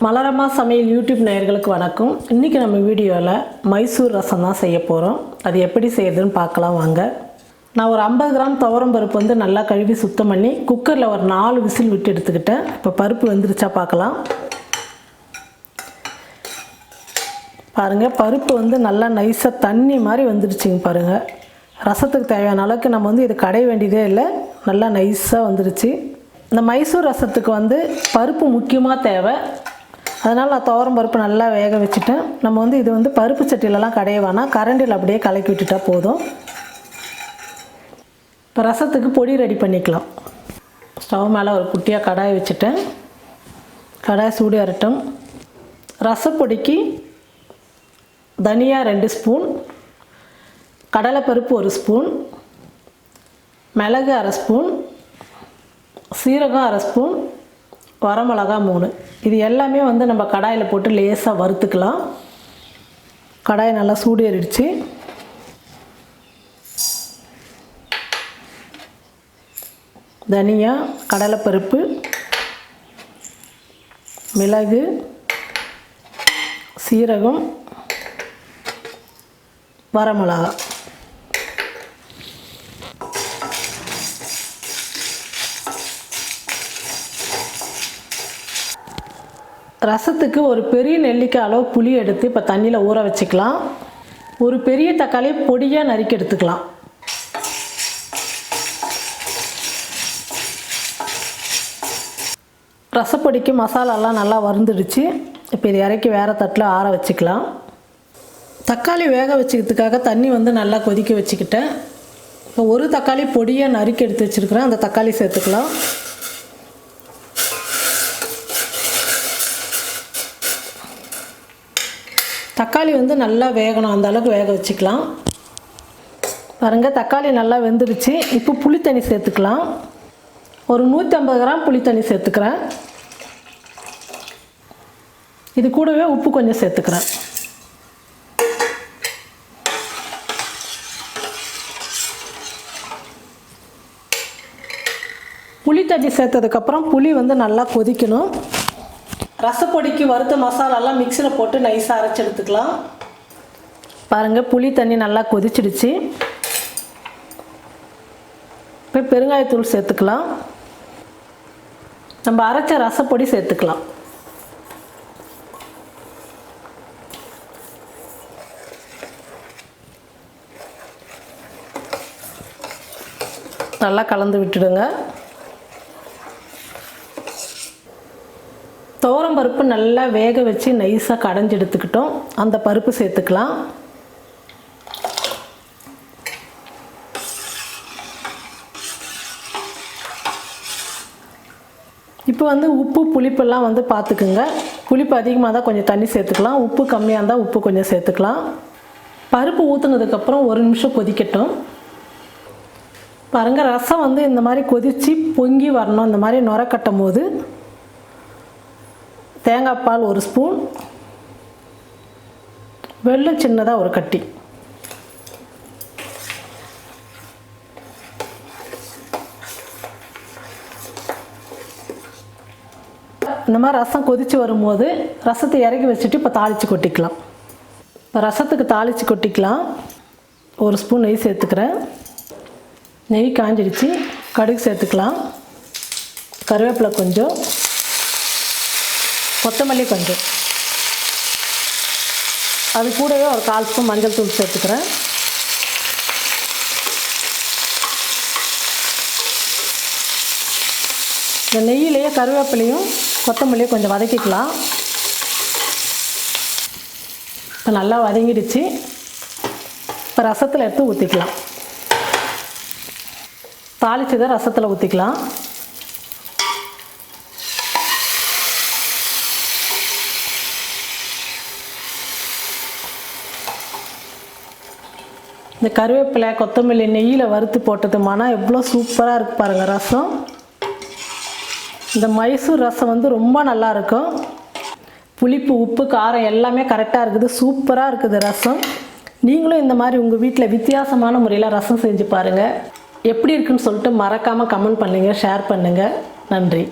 மலரம்மா சமையல் யூடியூப் நேயர்களுக்கு வணக்கம். இன்றைக்கி நம்ம வீடியோவில் மைசூர் ரசம் தான் செய்ய போகிறோம். அது எப்படி செய்யுதுன்னு பார்க்கலாம் வாங்க. நான் ஒரு 50 கிராம் துவரம் பருப்பு வந்து நல்லா கழுவி சுத்தம் பண்ணி குக்கரில் ஒரு 4 விசில் விட்டு எடுத்துக்கிட்டேன். இப்போ பருப்பு வெந்துருச்சா பார்க்கலாம். பாருங்கள், பருப்பு வந்து நல்லா நைஸாக தண்ணி மாதிரி வந்துடுச்சிங்க பாருங்கள். ரசத்துக்கு தேவையான அளவுக்கு நம்ம வந்து இது கடைய வேண்டியதே இல்லை, நல்லா நைஸாக வந்துடுச்சு. இந்த மைசூர் ரசத்துக்கு வந்து பருப்பு முக்கியமாக தேவை. அதனால் நான் துவரம் பருப்பு நல்லா வேக வச்சுட்டேன். நம்ம வந்து இது வந்து பருப்பு சட்டிலலாம் கடைய வேணாம், கரண்டில் அப்படியே கலக்கி விட்டுட்டா போதும். இப்போ ரசத்துக்கு பொடி ரெடி பண்ணிக்கலாம். ஸ்டவ் மேலே ஒரு குட்டியாக கடாய் வச்சுட்டேன். கடாய் சூடு ஏறட்டும். ரசப்பொடிக்கு தனியா 2 ஸ்பூன், கடலைப்பருப்பு 1 ஸ்பூன், மிளகு 1/2 ஸ்பூன், சீரகம் 1/2 ஸ்பூன், வரமிளகா 3. இது எல்லாமே வந்து நம்ம கடாயில் போட்டு லேசாக வறுத்துக்கலாம். கடாய் நல்லா சூடு ஏறிடுச்சு. தனியா, கடலைப்பருப்பு, மிளகு, சீரகம், வரமிளகா. ரசத்துக்கு ஒரு பெரிய நெல்லிக்காய் அளவு புளி எடுத்து இப்போ தண்ணியில் ஊற வச்சுக்கலாம். ஒரு பெரிய தக்காளி பொடியாக நறுக்கி எடுத்துக்கலாம். ரசப்பொடிக்கு மசாலாலாம் நல்லா வறுந்துடுச்சு. இப்போ இது இறக்கி வேறு தட்டில் ஆற வச்சுக்கலாம். தக்காளி வேக வச்சுக்கிறதுக்காக தண்ணி வந்து நல்லா கொதிக்க வச்சுக்கிட்டேன். இப்போ ஒரு தக்காளி பொடியாக நறுக்கி எடுத்து வச்சுருக்கிறேன், அந்த தக்காளி சேர்த்துக்கலாம். தக்காளி வந்து நல்லா வேகணும், அந்த அளவுக்கு வேக வச்சுக்கலாம். பாருங்கள், தக்காளி நல்லா வெந்துடுச்சு. இப்போ புளி தண்ணி சேர்த்துக்கலாம். ஒரு 150 கிராம் புளி தண்ணி சேர்த்துக்கிறேன். இது கூடவே உப்பு கொஞ்சம் சேர்த்துக்கிறேன். புளி தண்ணி சேர்த்ததுக்கப்புறம் புளி வந்து நல்லா கொதிக்கணும். ரசப்பொடிக்கு வறுத்த மசாலாலாம் மிக்சியில் போட்டு நைஸாக அரைச்சி எடுத்துக்கலாம். பாருங்கள், புளி தண்ணி நல்லா கொதிச்சிடுச்சு. இப்போ பெருங்காயத்தூள் சேர்த்துக்கலாம். நம்ம அரைச்ச ரசப்பொடி சேர்த்துக்கலாம். நல்லா கலந்து விட்டுடுங்க. துவரம் பருப்பு நல்லா வேக வச்சு நைஸாக கடைஞ்சி எடுத்துக்கிட்டோம். அந்த பருப்பு சேர்த்துக்கலாம். இப்போ வந்து உப்பு புளிப்பெல்லாம் வந்து பார்த்துக்குங்க. புளிப்பு அதிகமாக தான் கொஞ்சம் தண்ணி சேர்த்துக்கலாம், உப்பு கம்மியாக இருந்தால் உப்பு கொஞ்சம் சேர்த்துக்கலாம். பருப்பு ஊற்றுனதுக்கப்புறம் 1 நிமிஷம் கொதிக்கட்டும். பாருங்கள், ரசம் வந்து இந்த மாதிரி கொதித்து பொங்கி வரணும். இந்த மாதிரி நுர கட்டும் போது தேங்காய் பால் 1 ஸ்பூன், வெல்லம் சின்னதாக ஒரு கட்டி, இந்த மாதிரி ரசம் கொதித்து வரும்போது ரசத்தை இறக்கி வச்சுட்டு இப்போ தாளித்து கொட்டிக்கலாம். இப்போ ரசத்துக்கு தாளித்து கொட்டிக்கலாம். 1 ஸ்பூன் நெய் சேர்த்துக்கிறேன். நெய் காஞ்சிடுச்சு. கடுகு சேர்த்துக்கலாம். கருவேப்பிலை கொஞ்சம், கொத்தமல்லி கொஞ்சம், அது கூடவே ஒரு 1/4 ஸ்பூன் மஞ்சள் தூள் சேர்த்துக்கிறேன். இந்த நெய்யிலேயே கருவேப்பிலையும் கொத்தமல்லியும் கொஞ்சம் வதக்கிக்கலாம். இப்போ நல்லா வதங்கிடுச்சு. இப்போ ரசத்தில் எடுத்து ஊற்றிக்கலாம். தாளிச்சதை ரசத்தில் ஊற்றிக்கலாம். இந்த கருவேப்பிலை கொத்தமல்லி நெய்யில் வறுத்து போட்டது மனம் எவ்வளோ சூப்பராக இருக்குது பாருங்கள் ரசம். இந்த மைசூர் ரசம் வந்து ரொம்ப நல்லாயிருக்கும். புளிப்பு, உப்பு, காரம் எல்லாமே கரெக்டாக இருக்குது. சூப்பராக இருக்குது ரசம். நீங்களும் இந்த மாதிரி உங்கள் வீட்டில் வித்தியாசமான முறையில் ரசம் செஞ்சு பாருங்கள். எப்படி இருக்குன்னு சொல்லிட்டு மறக்காமல் கமெண்ட் பண்ணுங்கள், ஷேர் பண்ணுங்கள். நன்றி.